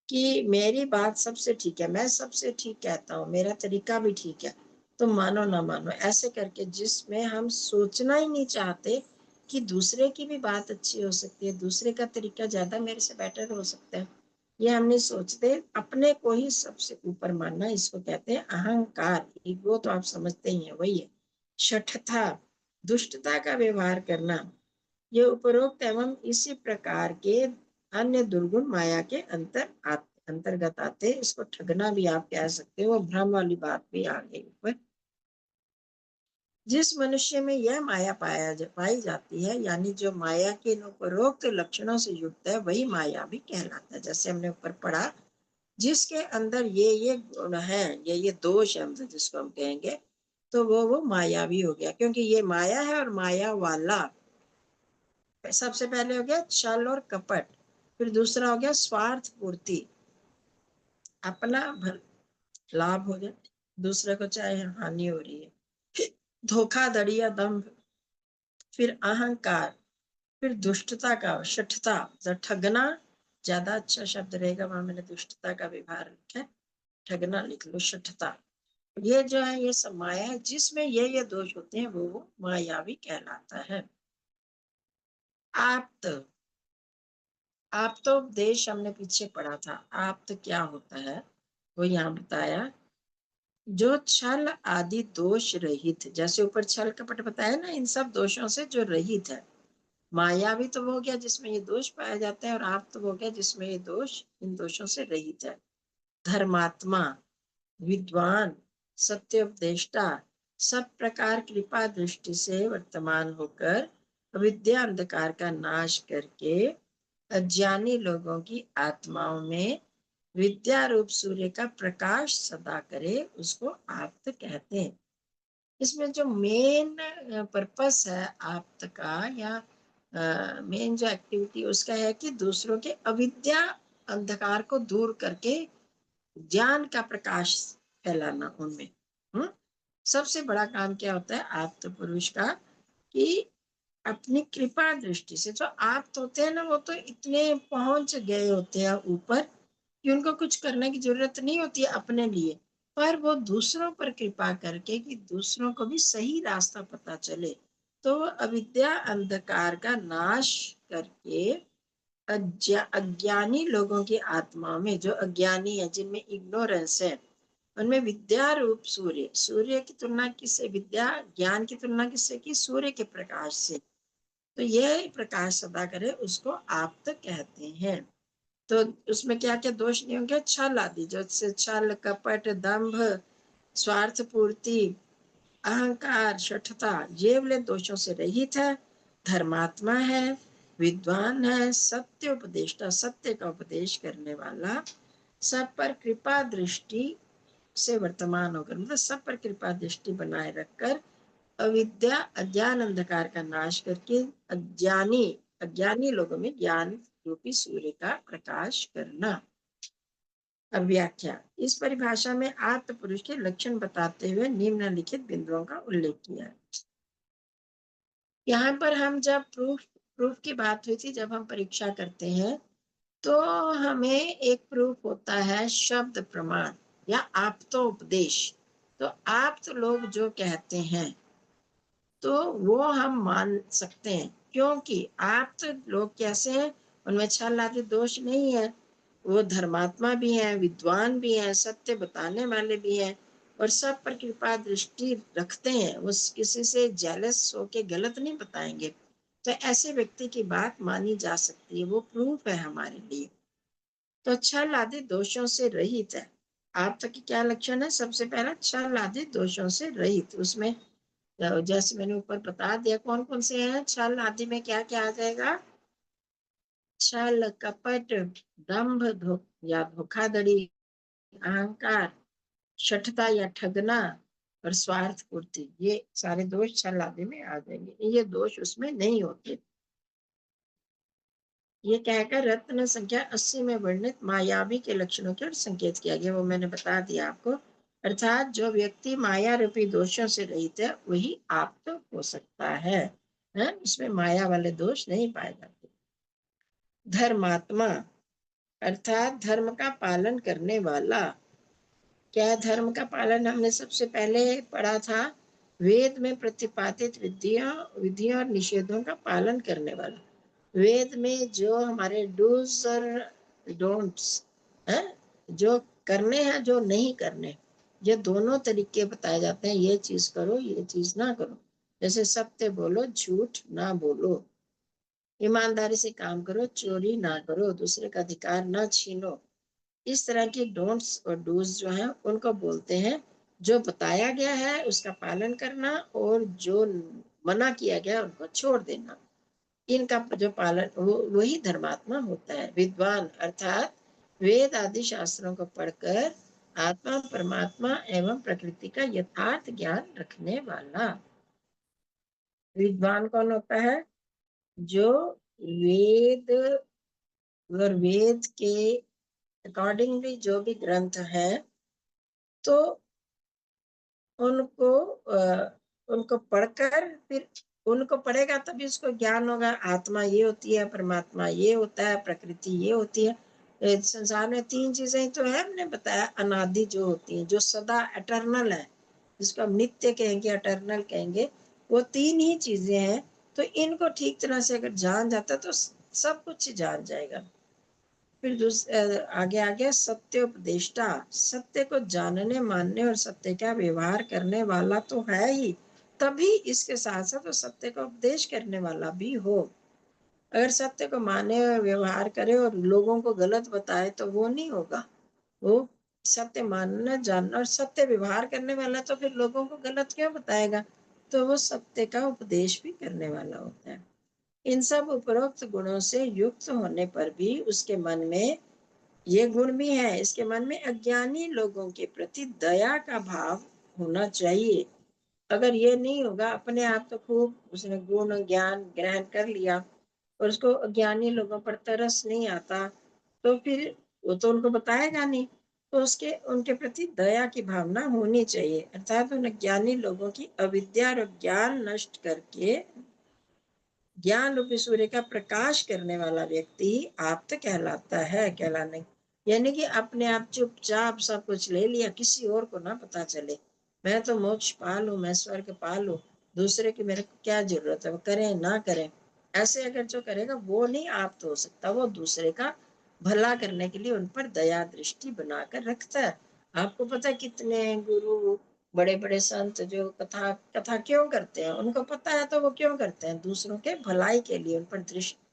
कि मेरी बात सबसे ठीक है, मैं सबसे ठीक कहता हूँ, मेरा तरीका भी ठीक है, तो मानो ना मानो, ऐसे करके जिसमें हम सोचना ही नहीं चाहते कि दूसरे की भी बात अच्छी हो सकती है, दूसरे का तरीका ज्यादा मेरे से बेटर हो सकता है, ये हम नहीं सोचते, अपने को ही सबसे ऊपर मानना, इसको कहते हैं अहंकार। ईगो तो आप समझते ही हैं, वही है। शठता, दुष्टता का व्यवहार करना, ये उपरोक्त एवं इसी प्रकार के अन्य दुर्गुण माया के अंतर्गत आते। इसको ठगना भी आप कह सकते हो, भ्रम वाली बात भी आ गई ऊपर। जिस मनुष्य में यह माया पाई जाती है, यानी जो माया के इन उपरोक्त लक्षणों से युक्त है, वही माया भी कहलाता है। जैसे हमने ऊपर पढ़ा, जिसके अंदर ये गुण है, ये दोष है, मतलब जिसको हम कहेंगे, तो वो मायावी हो गया, क्योंकि ये माया है और माया वाला। सबसे पहले हो गया छल और कपट, फिर दूसरा हो गया स्वार्थ पूर्ति, अपना लाभ हो गया, दूसरे को चाहे हानि हो रही है, धोखाधड़ी या दंभ, फिर अहंकार, फिर दुष्टता का शठता, ठगना ज्यादा अच्छा शब्द रहेगा, वहां मैंने दुष्टता का व्यवहार रखा है, ठगना लिख लो, शठता। ये जो है ये सब माया है, जिसमें ये दोष होते हैं वो मायावी कहलाता है। आप्त, आप तो देश हमने पीछे पढ़ा था, आप तो क्या होता है वो यहाँ बताया, जो छल आदि दोष रहित, जैसे ऊपर छल कपट बताया ना, इन सब दोषों से जो रहित है। मायावी तो वो हो गया जिसमें ये दोष पाया जाता है, और आप तो वो हो गया जिसमें ये दोष इन दोषों से रहित है। धर्मात्मा, विद्वान, सत्योपदेष्टा, सब प्रकार कृपा दृष्टि से वर्तमान होकर अविद्या अंधकार का नाश करके अज्ञानी लोगों की आत्माओं में विद्या रूप सूर्य का प्रकाश सदा करे, उसको आप्त कहते हैं। इसमें जो मेन पर्पस है आप्त का या मेन जो एक्टिविटी उसका है कि दूसरों के अविद्या अंधकार को दूर करके ज्ञान का प्रकाश फैलाना उनमें। सबसे बड़ा काम क्या होता है आप्त पुरुष का कि अपनी कृपा दृष्टि से, जो आप्त होते हैं ना वो तो इतने पहुंच गए होते हैं ऊपर कि उनको कुछ करने की जरूरत नहीं होती है अपने लिए, पर वो दूसरों पर कृपा करके कि दूसरों को भी सही रास्ता पता चले, तो वो अविद्या अंधकार का नाश करके अज्ञानी लोगों की आत्मा में, जो अज्ञानी है जिनमें इग्नोरेंस है, उनमें विद्या रूप सूर्य, सूर्य की तुलना किससे, विद्या ज्ञान की तुलना किससे की, सूर्य के प्रकाश से, तो यह प्रकाश सदा करे उसको आप्त कहते हैं। तो उसमें क्या क्या दोष नहीं होंगे, छल आदि, जैसे छल कपट दंभ स्वार्थ पूर्ति अहंकार शठता, ये वाले दोषों से रहित है, धर्मात्मा है, विद्वान है, सत्य उपदेष्टा, सत्य का उपदेश करने वाला, सब पर कृपा दृष्टि से वर्तमान होकर, मतलब सब पर कृपा दृष्टि बनाए रखकर अविद्या अज्ञान अंधकार का नाश करके अज्ञानी लोगों में ज्ञान रूपी सूर्य का प्रकाश करना। अब व्याख्या, इस परिभाषा में आत्म पुरुष के लक्षण बताते हुए निम्नलिखित बिंदुओं का उल्लेख किया है। यहाँ पर हम जब प्रूफ की बात हुई थी, जब हम परीक्षा करते हैं तो हमें एक प्रूफ होता है शब्द प्रमाण या आप्तोपदेश। तो आप्त लोग जो कहते हैं तो वो हम मान सकते हैं, क्योंकि आप्त लोग कैसे हैं, उनमें छल आदि दोष नहीं है, वो धर्मात्मा भी हैं, विद्वान भी हैं, सत्य बताने वाले भी हैं, और सब पर कृपा दृष्टि रखते हैं, वो किसी से जेलस होके गलत नहीं बताएंगे, तो ऐसे व्यक्ति की बात मानी जा सकती है, वो प्रूफ है हमारे लिए। तो छल आदि दोषों से रहित है। आप तक की क्या लक्षण है, सबसे पहला छल आदि दोषों से रहित, उसमें जैसे मैंने ऊपर बता दिया कौन कौन से हैं, छल आदि में क्या क्या आ जाएगा, छल कपट दंभ या धोखाधड़ी, अहंकार शठता या ठगना और स्वार्थ पूर्ति, ये सारे दोष छल आदि में आ जाएंगे, ये दोष उसमें नहीं होते। ये कहकर रत्न संख्या 80 में वर्णित मायावी के लक्षणों की ओर संकेत किया गया, वो मैंने बता दिया आपको। अर्थात जो व्यक्ति माया रूपी दोषों से रहित है वही आप्त हो सकता है, इसमें माया वाले दोष नहीं पाए जाते। धर्मात्मा अर्थात धर्म का पालन करने वाला। क्या धर्म का पालन, हमने सबसे पहले पढ़ा था, वेद में प्रतिपादित विधियों और निषेधों का पालन करने वाला। वेद में जो हमारे डूज और डोंट्स है, जो करने हैं जो नहीं करने, ये दोनों तरीके बताए जाते हैं, ये चीज करो ये चीज ना करो। जैसे सत्य बोलो झूठ ना बोलो, ईमानदारी से काम करो, चोरी ना करो, दूसरे का अधिकार ना छीनो। इस तरह की डोंट्स और डूज जो है उनको बोलते हैं, जो बताया गया है उसका पालन करना और जो मना किया गया उनको छोड़ देना, इनका जो पालन वही धर्मात्मा होता है। विद्वान अर्थात वेद आदि शास्त्रों को पढ़कर आत्मा परमात्मा एवं प्रकृति का यथार्थ ज्ञान रखने वाला। विद्वान कौन होता है, जो वेद और वेद के अकॉर्डिंगली जो भी ग्रंथ है तो उनको उनको पढ़कर, फिर उनको पढ़ेगा तभी उसको ज्ञान होगा, आत्मा ये होती है, परमात्मा ये होता है, प्रकृति ये होती है। संसार में तीन चीजें तो है, हमने बताया अनादि जो होती हैं, जो सदा एटर्नल है, जिसको हम नित्य कहेंगे अटर्नल कहेंगे, वो तीन ही चीजें हैं। तो इनको ठीक तरह से अगर जान जाता तो सब कुछ जान जाएगा। फिर आगे आ गया सत्य उपदेष्टा, सत्य को जानने मानने और सत्य का व्यवहार करने वाला तो है ही, तभी इसके साथ साथ वो सत्य का उपदेश करने वाला भी हो। अगर सत्य को माने और व्यवहार करे और लोगों को गलत बताए तो वो नहीं होगा। वो सत्य मानना जानना और सत्य व्यवहार करने वाला तो फिर लोगों को गलत क्यों बताएगा, तो वो सत्य का उपदेश भी करने वाला होता है। इन सब उपरोक्त गुणों से युक्त होने पर भी उसके मन में ये गुण भी है, इसके मन में अज्ञानी लोगों के प्रति दया का भाव होना चाहिए। अगर ये नहीं होगा, अपने आप तो खूब उसने गुण ज्ञान ग्रहण कर लिया, और उसको अज्ञानी लोगों पर तरस नहीं आता, तो फिर वो तो उनको बताएगा नहीं। तो उसके उनके प्रति दया की भावना होनी चाहिए, अर्थात उन ज्ञानी लोगों की अविद्या और ज्ञान नष्ट करके ज्ञान रूपी सूर्य का प्रकाश करने वाला व्यक्ति ही आप्त कहलाता है। कहलाने यानी कि अपने आप चुपचाप सब कुछ ले लिया, किसी और को ना पता चले, मैं तो मोक्ष पाल हूँ, मैं स्वर्ग पाल हूँ, दूसरे की मेरे को क्या जरूरत है, वो करें ना करें। ऐसे अगर जो करेगा वो नहीं आप्त हो सकता, वो दूसरे का भला करने के लिए उन पर दया दृष्टि बनाकर रखता है। आपको पता है कितने गुरु बड़े बड़े संत जो कथा कथा क्यों करते हैं, उनको पता है तो वो क्यों करते हैं, दूसरों के भलाई के लिए, उन पर दृष्टि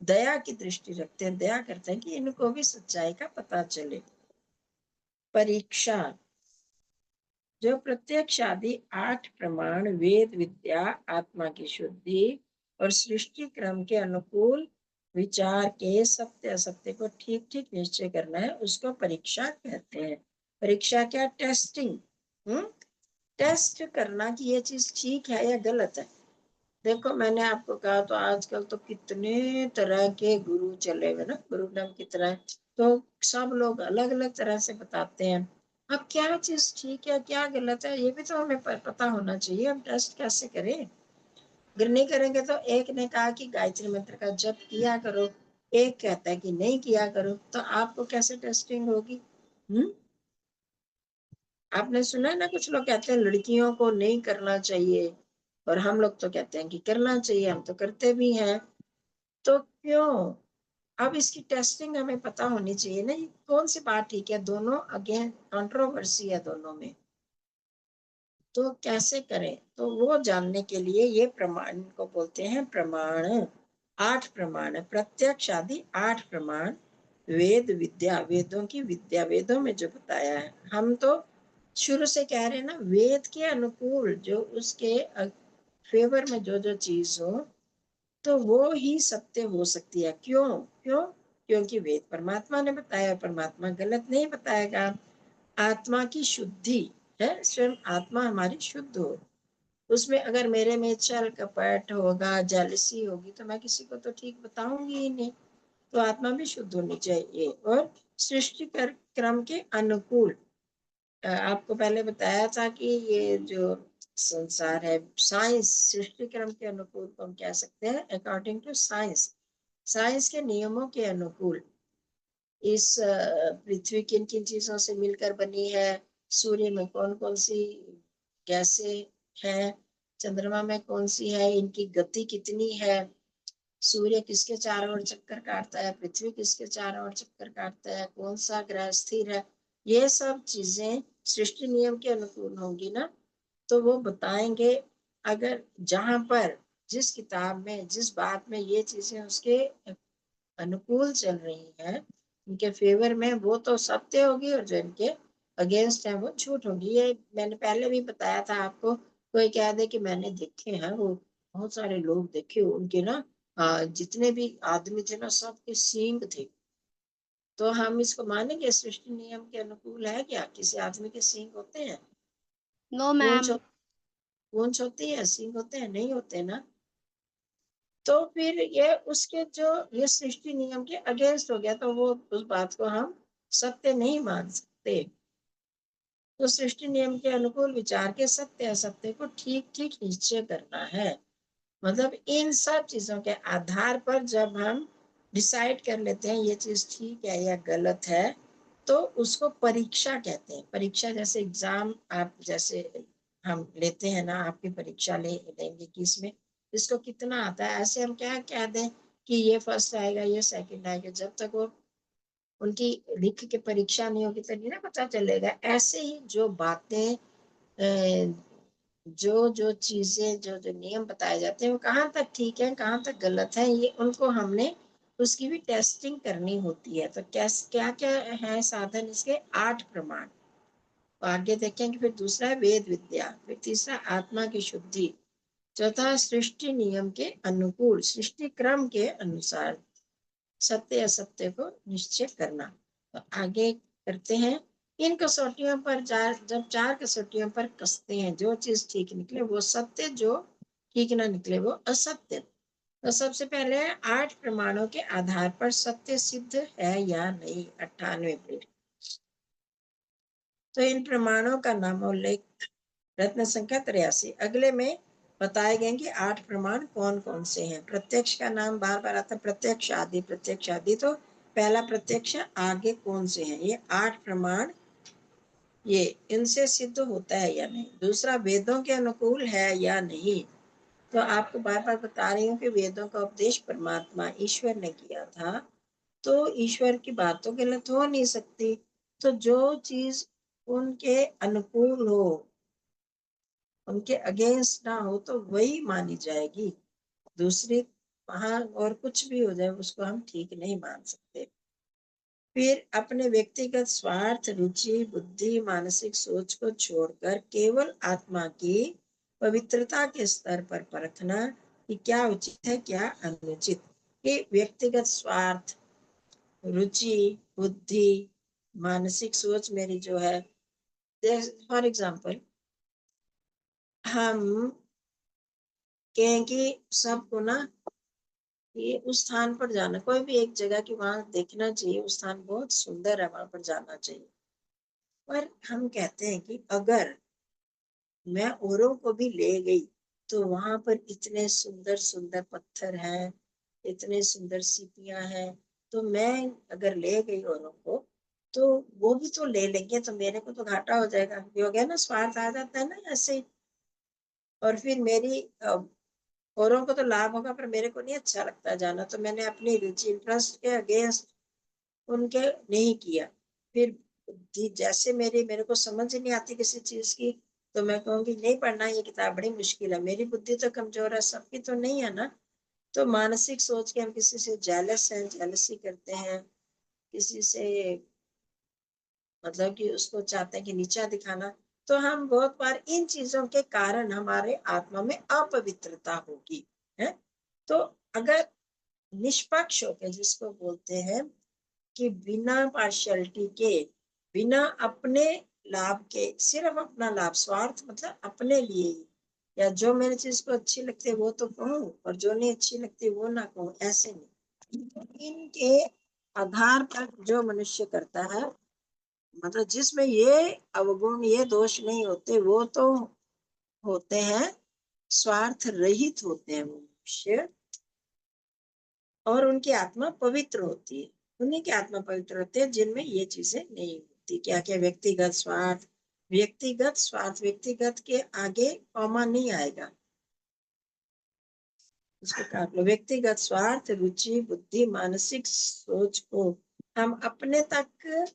दया की दृष्टि रखते हैं, दया करते हैं कि इनको भी सच्चाई का पता चले। परीक्षा, जो प्रत्यक्ष आदि 8 प्रमाण वेद विद्या, आत्मा की शुद्धि और सृष्टि क्रम के अनुकूल विचार के सत्य असत्य को ठीक ठीक निश्चय करना है, उसको परीक्षा कहते हैं। परीक्षा क्या? टेस्टिंग। टेस्ट करना कि ये चीज ठीक है या गलत है। देखो मैंने आपको कहा तो आजकल तो कितने तरह के गुरु चले हुए ना, गुरुग्राम की तरह, तो सब लोग अलग अलग तरह से बताते हैं। अब क्या चीज ठीक है क्या गलत है ये भी तो हमें पता होना चाहिए। हम टेस्ट कैसे करें? अगर नहीं करेंगे तो एक ने कहा कि गायत्री मंत्र का जप किया करो, एक कहता है कि नहीं किया करो, तो आपको कैसे टेस्टिंग होगी? आपने सुना है ना, कुछ लोग कहते हैं लड़कियों को नहीं करना चाहिए, और हम लोग तो कहते हैं कि करना चाहिए, हम तो करते भी हैं। तो क्यों? अब इसकी टेस्टिंग हमें पता होनी चाहिए ना, कौन सी बात ठीक है। दोनों अगेन कंट्रोवर्सी है दोनों में, तो कैसे करें? तो वो जानने के लिए ये प्रमाण को बोलते हैं प्रमाण। 8 प्रमाण है, प्रत्यक्ष आदि 8 प्रमाण, वेद विद्या, वेदों की विद्या, वेदों में जो बताया है। हम तो शुरू से कह रहे हैं ना, वेद के अनुकूल जो उसके फेवर में जो जो चीज हो, तो वो ही सत्य हो सकती है। क्यों? क्यों? क्योंकि वेद परमात्मा ने बताया, परमात्मा गलत नहीं बताएगा। आत्मा की शुद्धि है, स्वयं आत्मा हमारी शुद्ध हो, उसमें अगर मेरे में छल कपट होगा, जेलसी होगी, तो मैं किसी को तो ठीक बताऊंगी ही नहीं। तो आत्मा भी शुद्ध होनी चाहिए। और सृष्टि क्रम के अनुकूल, आपको पहले बताया था कि ये जो संसार है, साइंस सृष्टि क्रम के अनुकूल को हम कह सकते हैं, अकॉर्डिंग टू साइंस, साइंस के नियमों के अनुकूल इस पृथ्वी किन किन चीजों से मिलकर बनी है, सूर्य में कौन कौन सी गैसें हैं, चंद्रमा में कौन सी है, इनकी गति कितनी है, सूर्य किसके चारों ओर चक्कर काटता है, पृथ्वी किसके चारों ओर चक्कर काटता है, कौन सा ग्रह स्थिर है, ये सब चीजें सृष्टि नियम के अनुकूल होंगी ना, तो वो बताएंगे। अगर जहां पर जिस किताब में जिस बात में ये चीजें उसके अनुकूल चल रही है, इनके फेवर में, वो तो सत्य होगी, और जो इनके अगेंस्ट है वो झूठ होगी। ये मैंने पहले भी बताया था आपको। कोई कह दे कि मैंने देखे हैं, वो बहुत सारे लोग देखे उनके ना, जितने भी आदमी थे ना सबके सींग थे, तो हम इसको मानेंगे सृष्टि नियम के अनुकूल है क्या? किसी आदमी के सींग होते हैं? नो पूंछ मैम। पूंछ होती है, सींग होते हैं? नहीं होते ना। तो फिर ये उसके जो ये सृष्टि नियम के अगेंस्ट हो गया, तो वो उस बात को हम सत्य नहीं मान सकते। तो सृष्टि नियम के अनुकूल विचार के सत्य असत्य को ठीक ठीक निश्चय करना है। मतलब इन सब चीजों के आधार पर जब हम डिसाइड कर लेते हैं ये चीज ठीक है या गलत है, तो उसको परीक्षा कहते हैं। परीक्षा जैसे एग्जाम, आप जैसे हम लेते हैं ना, आपकी परीक्षा लेंगे कि इसमें इसको कितना आता है, ऐसे हम क्या कह दें कि ये फर्स्ट आएगा, ये सेकंड आएगा, जब तक वो उनकी लिख के परीक्षा नहीं होगी तो नहीं ना पता चलेगा। ऐसे ही जो बातें, जो जो चीजें, जो जो नियम बताए जाते हैं, वो कहाँ तक ठीक है कहाँ तक गलत है, ये उनको हमने उसकी भी टेस्टिंग करनी होती है। तो क्या क्या है साधन इसके? 8 प्रमाण। तो आगे देखेंगे। फिर दूसरा है वेद विद्या, फिर तीसरा आत्मा की शुद्धि, चौथा सृष्टि नियम के अनुकूल, सृष्टि क्रम के अनुसार सत्य असत्य को निश्चय करना। तो आगे करते हैं। इन कसौटियों पर जब 4 कसौटियों पर कसते हैं, जो चीज ठीक निकले वो सत्य, जो ठीक ना निकले वो असत्य। तो सबसे पहले 8 प्रमाणों के आधार पर सत्य सिद्ध है या नहीं, 98 पेज। तो इन प्रमाणों का नामोल्लेख रत्न संख्या 83। अगले में बताए गए कि 8 प्रमाण कौन कौन से हैं। प्रत्यक्ष का नाम बार बार आता है, प्रत्यक्ष आदि, प्रत्यक्ष आदि। तो पहला प्रत्यक्ष, आगे कौन से हैं ये 8 प्रमाण, ये इनसे सिद्ध होता है या नहीं। दूसरा, वेदों के अनुकूल है या नहीं। तो आपको बार बार बता रही हूँ कि वेदों का उपदेश परमात्मा ईश्वर ने किया था, तो ईश्वर की बात तो गलत हो नहीं सकती। तो जो चीज उनके अनुकूल हो, उनके अगेंस्ट ना हो, तो वही मानी जाएगी। दूसरी वहां और कुछ भी हो जाए उसको हम ठीक नहीं मान सकते। फिर अपने व्यक्तिगत स्वार्थ, रुचि, बुद्धि, मानसिक सोच को छोड़कर केवल आत्मा की पवित्रता के स्तर पर परखना कि क्या उचित है क्या अनुचित। ये व्यक्तिगत स्वार्थ, रुचि, बुद्धि, मानसिक सोच मेरी जो है, फॉर एग्जाम्पल हम कहें कि सबको ना ये उस स्थान पर जाना, कोई भी एक जगह की वहां देखना चाहिए, उस स्थान बहुत सुंदर है, वहां पर जाना चाहिए। पर हम कहते हैं कि अगर मैं औरों को भी ले गई तो वहां पर इतने सुंदर सुंदर पत्थर हैं, इतने सुंदर सीपियां हैं, तो मैं अगर ले गई औरों को तो वो भी तो ले लेंगे, तो मेरे को तो घाटा हो जाएगा। ये हो गया ना, स्वार्थ आ जाता है ना ऐसे ही। और फिर मेरी औरों को तो लाभ होगा पर मेरे को नहीं अच्छा लगता जाना, तो मैंने अपनी रुचि, इंटरेस्ट के अगेंस्ट उनके नहीं किया। फिर जैसे मेरे को समझ ही नहीं आती किसी चीज की, तो मैं कहूँगी नहीं पढ़ना, ये किताब बड़ी मुश्किल है। मेरी बुद्धि तो कमजोर है, सबकी तो नहीं है ना। तो मानसिक सोच के हम किसी से जेलस हैं, जेलसी करते हैं, किसी से मतलब कि उसको चाहते हैं कि नीचा दिखाना। तो हम बहुत बार इन चीजों के कारण हमारे आत्मा में अपवित्रता होगी, है। तो अगर निष्पक्ष होकर, जिसको बोलते हैं कि बिना पार्शियलिटी के, बिना अपने लाभ के, सिर्फ अपना लाभ, स्वार्थ मतलब अपने लिए ही, या जो मेरी चीज को अच्छी लगती है वो तो कहूँ और जो नहीं अच्छी लगती वो ना कहूँ, ऐसे नहीं। इनके आधार पर जो मनुष्य करता है, मतलब जिसमें ये अवगुण, ये दोष नहीं होते, वो तो होते हैं स्वार्थ रहित होते हैं वो मनुष्य, और उनकी आत्मा पवित्र होती है। उन्हीं की आत्मा पवित्र होती है जिनमें ये चीजें नहीं होती। क्या क्या, व्यक्तिगत स्वार्थ, व्यक्तिगत स्वार्थ, व्यक्तिगत के आगे कॉमा नहीं आएगा, उसको काट लो। व्यक्तिगत स्वार्थ, रुचि, बुद्धि, मानसिक सोच को हम अपने तक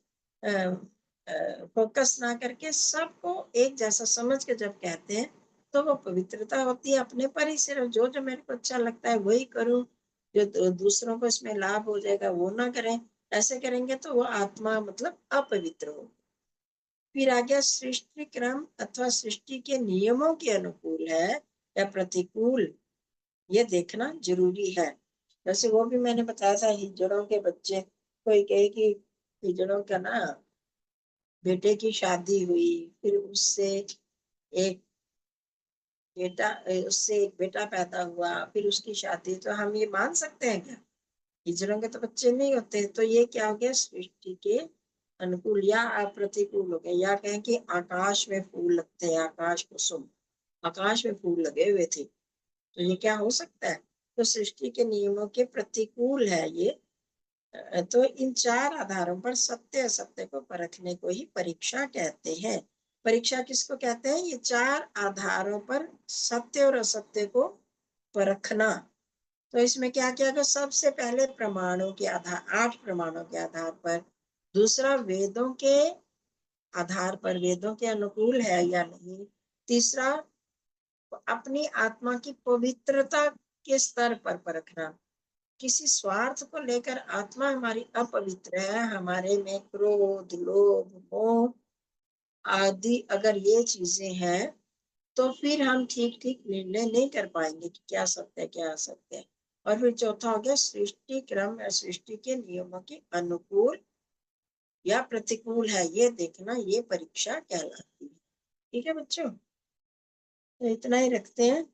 फोकस ना करके सबको एक जैसा समझ के जब कहते हैं, तो वो पवित्रता होती है। अपने पर ही सिर्फ जो जो मेरे को अच्छा लगता है वही करूं, जो दूसरों को इसमें लाभ हो जाएगा वो ना करें। ऐसे करेंगे तो वो आत्मा मतलब अपवित्र हो। फिर आ गया, सृष्टि क्रम अथवा सृष्टि के नियमों के अनुकूल है या प्रतिकूल, ये देखना जरूरी है। वैसे वो भी मैंने बताया था, हिजड़ों के बच्चे, कोई कहे कि हिजड़ों का ना बेटे की शादी हुई, फिर एक उससे एक बेटा पैदा हुआ, फिर उसकी शादी, तो हम ये मान सकते हैं क्या? हिजड़ों के तो बच्चे नहीं होते। तो ये क्या हो गया, सृष्टि के अनुकूल या अप्रतिकूल हो गया। या कहें कि आकाश में फूल लगते हैं, आकाश कुसुम, आकाश में फूल लगे हुए थे, तो ये क्या हो सकता है? तो सृष्टि के नियमों के प्रतिकूल है ये। तो इन 4 आधारों पर सत्य असत्य को परखने को ही परीक्षा कहते हैं। परीक्षा किसको कहते हैं? ये 4 आधारों पर सत्य और असत्य को परखना। तो इसमें क्या किया गया? सबसे पहले प्रमाणों के आधार, 8 प्रमाणों के आधार पर। दूसरा, वेदों के आधार पर, वेदों के अनुकूल है या नहीं। तीसरा, अपनी आत्मा की पवित्रता के स्तर पर परखना। किसी स्वार्थ को लेकर आत्मा हमारी अपवित्र है, हमारे में क्रोध, लोभ, मोह आदि अगर ये चीजें हैं, तो फिर हम ठीक ठीक निर्णय नहीं कर पाएंगे कि क्या सत्य है क्या असत्य है। और फिर चौथा हो गया, सृष्टि क्रम या सृष्टि के नियमों के अनुकूल या प्रतिकूल है, ये देखना, ये परीक्षा कहलाती है। ठीक है बच्चों, तो इतना ही रखते हैं।